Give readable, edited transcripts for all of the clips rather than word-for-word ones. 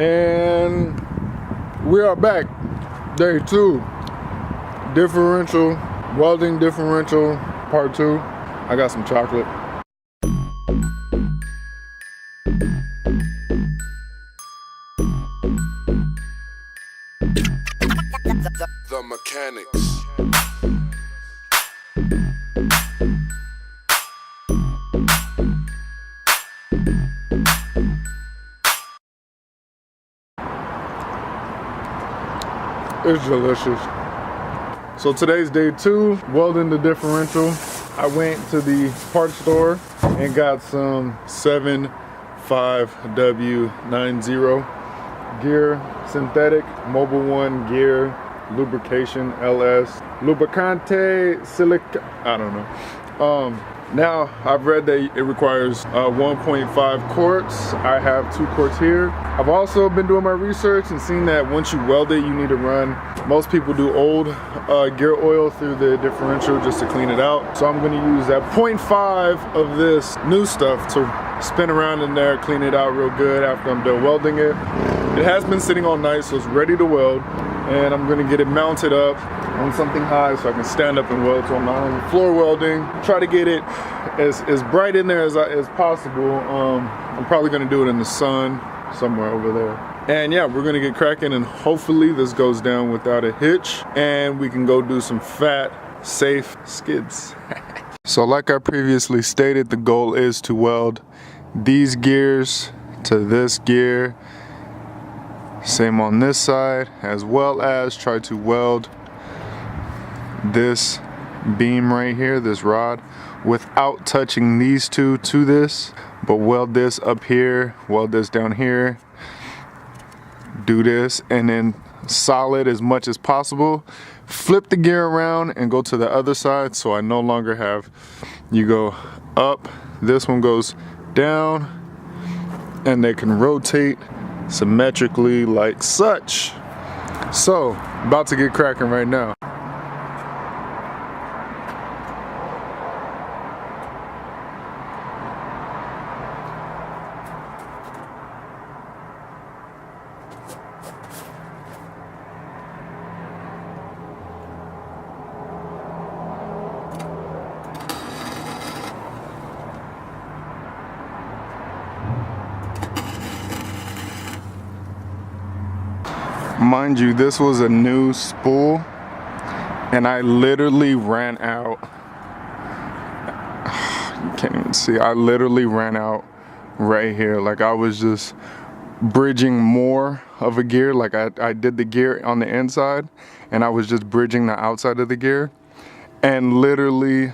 And we are back. Day 2. Differential, welding differential, part 2. I got some chocolate. The mechanics. It's delicious. So today's day 2, welding the differential. I went to the parts store and got some 75W90 gear, synthetic, Mobile One gear, lubrication, LS, lubricante, silica, I don't know. Now I've read that it requires 1.5 quarts. I have 2 quarts here. I've also been doing my research and seen that once you weld it, you need to run, most people do old gear oil through the differential just to clean it out. So I'm gonna use that 0.5 of this new stuff to spin around in there, clean it out real good after I'm done welding it. It has been sitting all night, so it's ready to weld. And I'm gonna get it mounted up on something high so I can stand up and weld, so I'm not on floor welding. Try to get it as bright in there as possible. I'm probably gonna do it in the sun somewhere over there. And yeah, we're gonna get cracking, and hopefully this goes down without a hitch and we can go do some fat, safe skids. So like I previously stated, the goal is to weld these gears to this gear. Same on this side, as well as try to weld this beam right here, this rod, without touching these two to this, but weld this up here, weld this down here, do this, and then solid as much as possible. Flip the gear around and go to the other side, so I no longer have, you go up, this one goes down, and they can rotate symmetrically like such. So, about to get cracking right now. Mind you, this was a new spool and I literally ran out. You can't even see. I literally ran out right here. Like I was just bridging more of a gear. Like I did the gear on the inside and I was just bridging the outside of the gear, and literally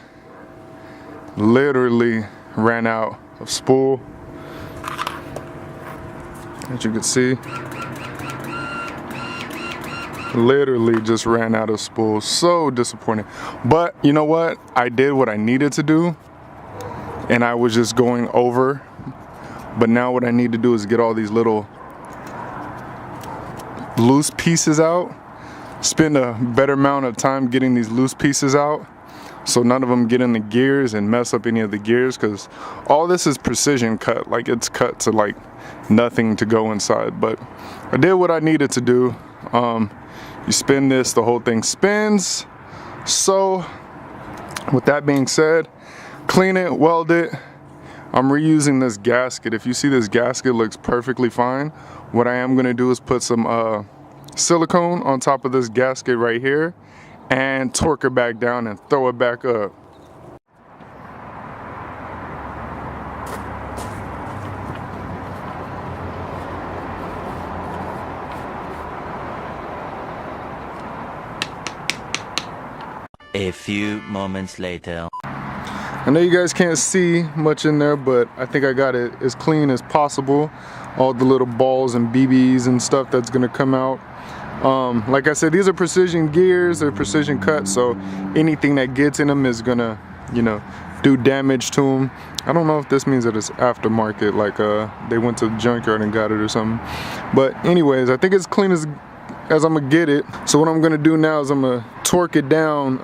ran out of spool. As you can see, literally just ran out of spool. So disappointing. But you know what? I did what I needed to do and I was just going over. But now what I need to do is get all these little loose pieces out. Spend a better amount of time getting these loose pieces out so none of them get in the gears and mess up any of the gears, because all this is precision cut. Like it's cut to like nothing to go inside. But I did what I needed to do. You spin this, the whole thing spins. So with that being said, clean it, weld it. I'm reusing this gasket. If you see, this gasket looks perfectly fine. What I am gonna do is put some silicone on top of this gasket right here and torque it back down and throw it back up. A few moments later. I know you guys can't see much in there, but I think I got it as clean as possible. All the little balls and BBs and stuff that's gonna come out. Like I said, these are precision gears, they're precision cut, so anything that gets in them is gonna, you know, do damage to them. I don't know if this means that it's aftermarket, like they went to the junkyard and got it or something. But anyways, I think it's clean as I'm gonna get it. So what I'm gonna do now is I'm gonna torque it down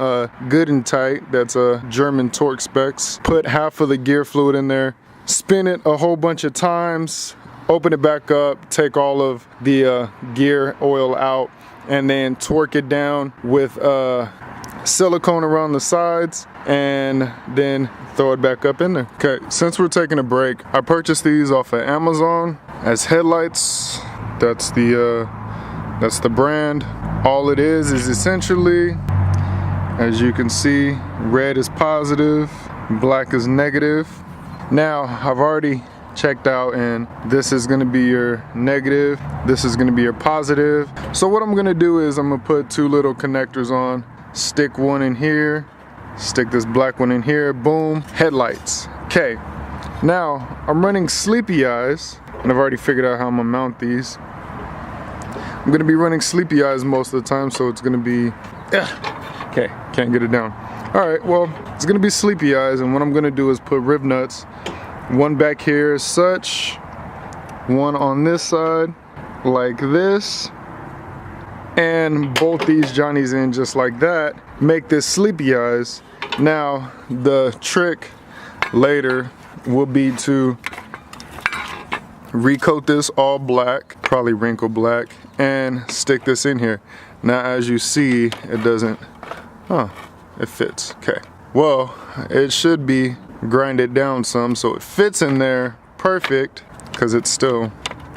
good and tight. That's German torque specs. Put half of the gear fluid in there, spin it a whole bunch of times open it back up, take all of the gear oil out, and then torque it down with silicone around the sides, and then throw it back up in there. Okay, since we're taking a break, I purchased these off of Amazon as headlights. That's the brand. All it is essentially, as you can see, red is positive, black is negative. Now, I've already checked out, and this is gonna be your negative, this is gonna be your positive. So what I'm gonna do is I'm gonna put two little connectors on, stick one in here, stick this black one in here, boom, headlights. Okay, now I'm running sleepy eyes, and I've already figured out how I'm gonna mount these. I'm gonna be running sleepy eyes most of the time, so it's gonna be, okay, can't get it down. All right, well, it's gonna be sleepy eyes, and what I'm gonna do is put riv nuts, one back here as such, one on this side, like this, and bolt these Johnnies in just like that, make this sleepy eyes. Now, the trick later will be to recoat this all black, probably wrinkle black, and stick this in here. Now, as you see, it doesn't, it fits. Okay, well, it should be grinded down some so it fits in there perfect, because it's still,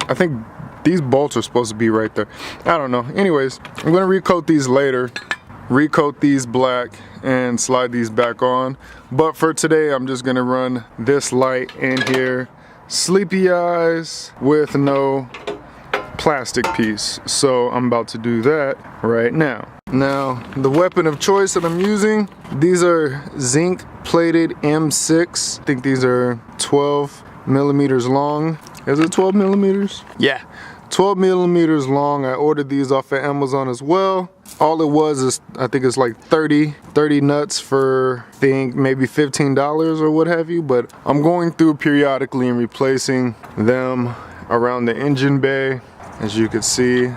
I think these bolts are supposed to be right there. I don't know. Anyways, I'm gonna recoat these later, recoat these black, and slide these back on. But for today, I'm just gonna run this light in here, sleepy eyes with no plastic piece. So I'm about to do that right now. Now, the weapon of choice that I'm using, these are zinc plated M6. I think these are 12 millimeters long. Is it 12 millimeters? Yeah, 12 millimeters long. I ordered these off of Amazon as well. All it was is, I think it's like 30 nuts for, I think maybe $15 or what have you, but I'm going through periodically and replacing them around the engine bay, as you can see.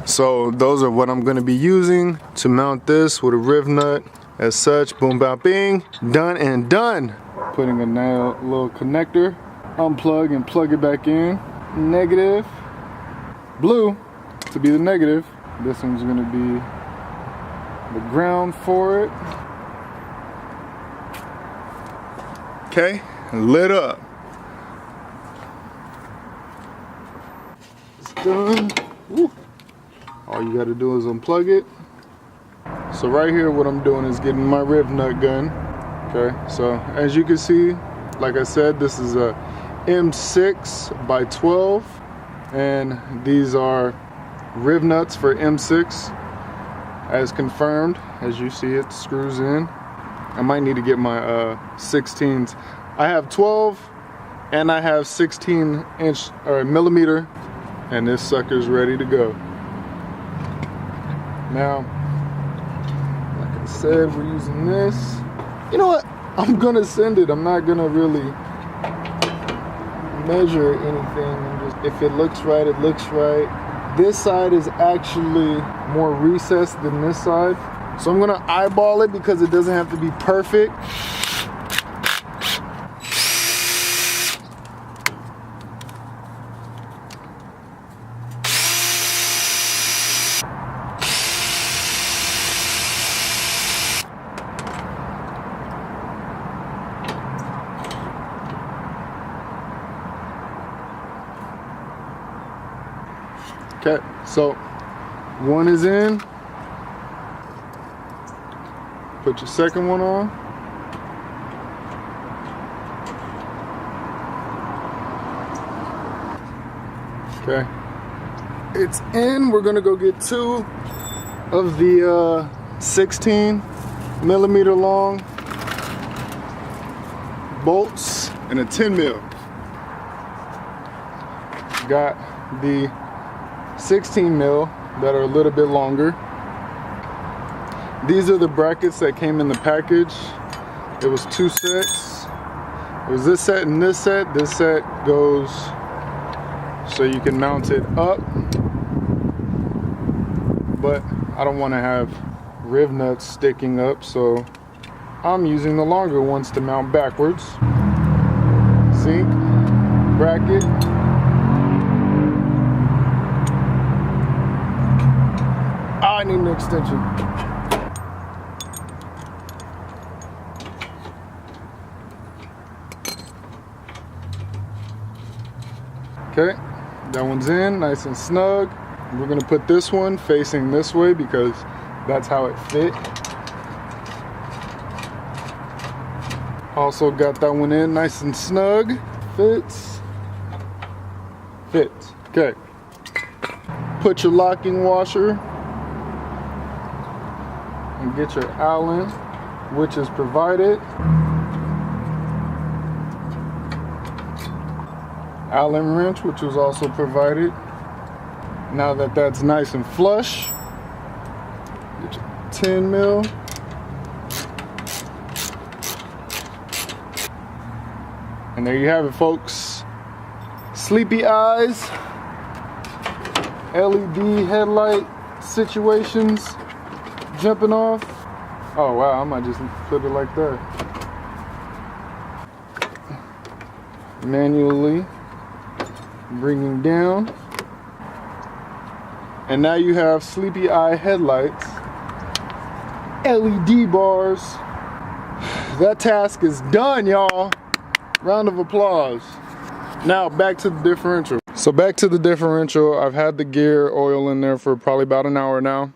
So those are what I'm gonna be using to mount this with a riv nut as such. Boom, bop, bing, done and done. Putting a little connector, unplug and plug it back in. Negative, blue to be the negative. This one's gonna be the ground for it. Okay, lit up. It's done. Woo. All you gotta do is unplug it. So right here, what I'm doing is getting my riv nut gun. Okay, so as you can see, like I said, this is a M6 by 12, and these are riv nuts for M6 as confirmed. As you see, it screws in. I might need to get my 16s. I have 12 and I have 16 inch or millimeter, and this sucker's ready to go. Now, like I said, we're using this. You know what? I'm gonna send it. I'm not gonna really measure anything. I'm just, if it looks right, it looks right. This side is actually more recessed than this side, so I'm gonna eyeball it because it doesn't have to be perfect. Okay, so one is in. Put your second one on. Okay, it's in. We're gonna go get two of the 16 millimeter long bolts and a 10 mil. Got the 16 mil that are a little bit longer. These are the brackets that came in the package. It was 2 sets. It was this set and this set. This set goes so you can mount it up, but I don't want to have riv nuts sticking up, so I'm using the longer ones to mount backwards. Zinc bracket. Oh, I need an extension. Okay, that one's in, nice and snug. We're gonna put this one facing this way because that's how it fit. Also got that one in nice and snug. Fits. Fits. Okay. Put your locking washer and get your Allen, which is provided. Allen wrench, which was also provided. Now that that's nice and flush, get your 10 mil. And there you have it, folks. Sleepy eyes, LED headlight situations jumping off. Oh wow, I might just put it like that. Manually bringing down. And now you have sleepy eye headlights, LED bars. That task is done, y'all. Round of applause. Now back to the differential. So back to the differential. I've had the gear oil in there for probably about an hour now.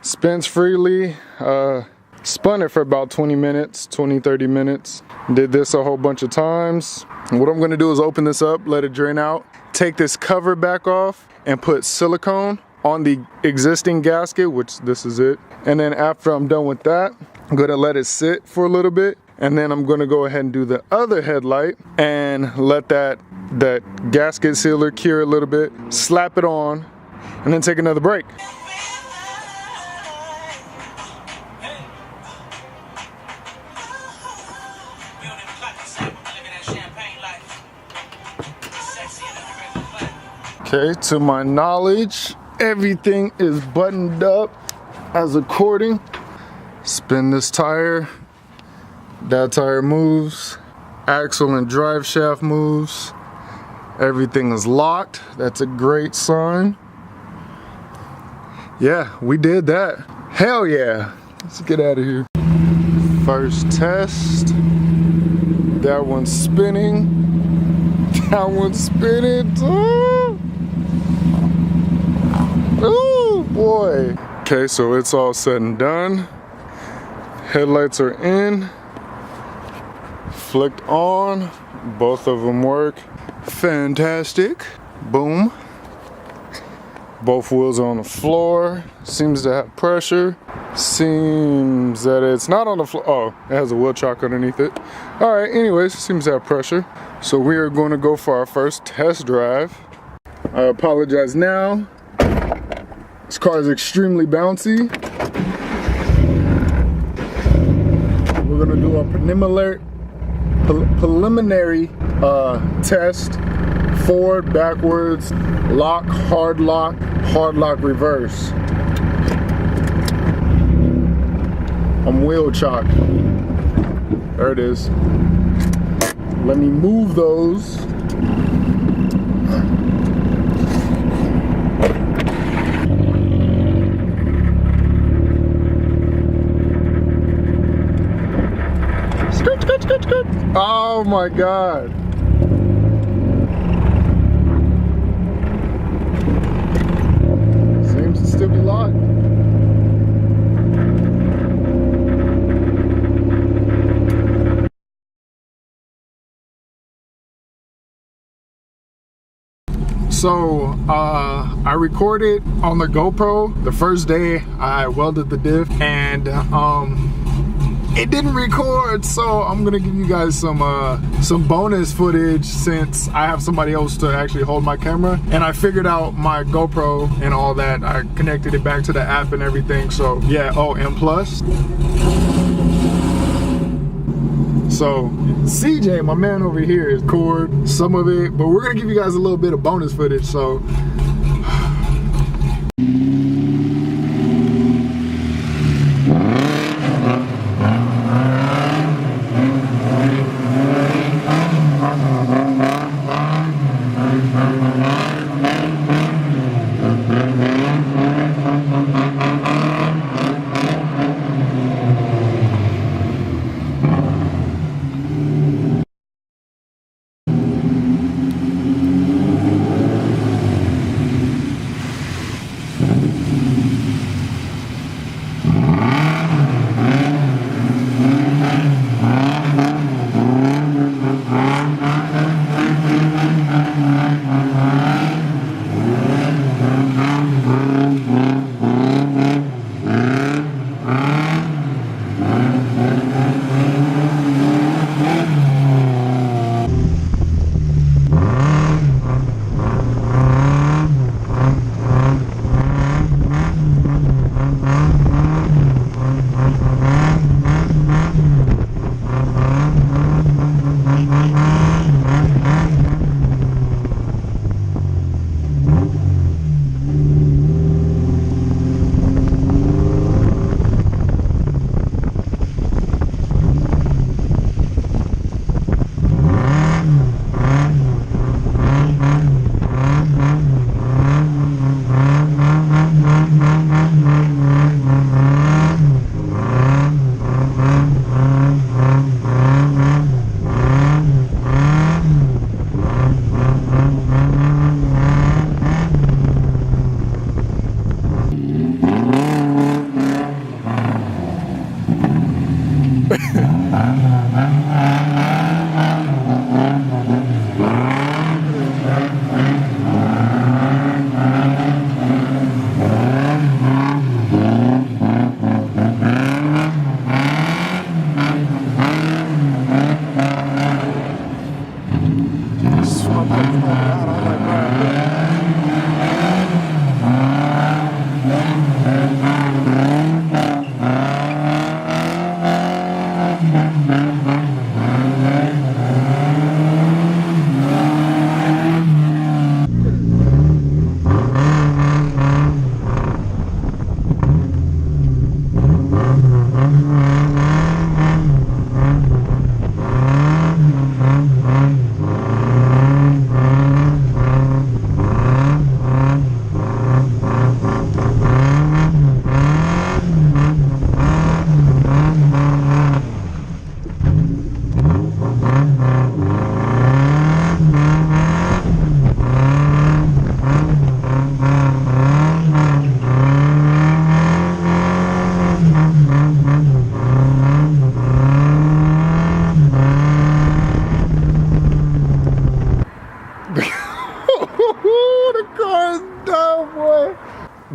Spins freely. Spun it for about 20 minutes, 30 minutes. Did this a whole bunch of times. And what I'm gonna do is open this up, let it drain out, take this cover back off, and put silicone on the existing gasket, which this is it. And then after I'm done with that, I'm gonna let it sit for a little bit. And then I'm gonna go ahead and do the other headlight and let that gasket sealer cure a little bit, slap it on, and then take another break. Okay, to my knowledge, everything is buttoned up as according. Spin this tire. That tire moves, axle and drive shaft moves, everything is locked. That's a great sign. Yeah, we did that. Hell yeah. Let's get out of here. First test. That one's spinning. That one's spinning too. Oh boy. Okay, so it's all said and done. Headlights are in. Flicked on, both of them work. Fantastic. Boom. Both wheels are on the floor. Seems to have pressure. Seems that it's not on the floor. Oh, it has a wheel chock underneath it. All right, anyways, seems to have pressure. So we are going to go for our first test drive. I apologize now. This car is extremely bouncy. We're gonna do a preliminary test. Forward, backwards, lock, hard lock reverse. I'm wheel chocked. There it is. Let me move those. Oh my God. Seems to still be locked. So I recorded on the GoPro the first day I welded the diff, and it didn't record, so I'm gonna give you guys some bonus footage since I have somebody else to actually hold my camera, and I figured out my GoPro and all that. I connected it back to the app and everything, so yeah. Oh, and plus, so CJ, my man over here, is record some of it, but we're gonna give you guys a little bit of bonus footage, so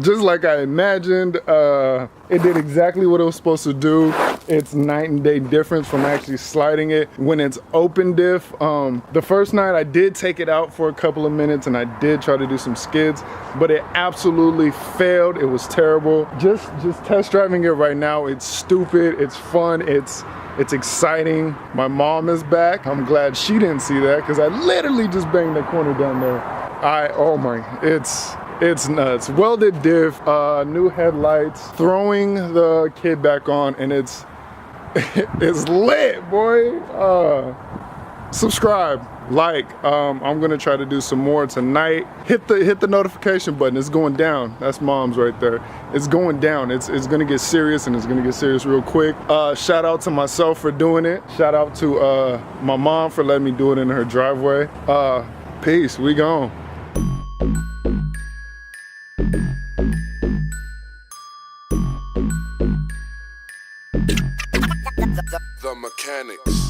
just like I imagined. It did exactly what it was supposed to do. It's night and day difference from actually sliding it when it's open diff. The first night I did take it out for a couple of minutes and I did try to do some skids, but it absolutely failed. It was terrible. Just test driving it right now. It's stupid, it's fun, it's exciting. My mom is back. I'm glad she didn't see that because I literally just banged that corner down there. Oh my, it's nuts. Welded diff, new headlights, throwing the kid back on, and it's lit, boy. Subscribe, like. I'm gonna try to do some more tonight. Hit the notification button. It's going down. That's mom's right there. It's going down. It's gonna get serious, and it's gonna get serious real quick. Shout out to myself for doing it. Shout out to my mom for letting me do it in her driveway. Peace. We gone. The mechanics.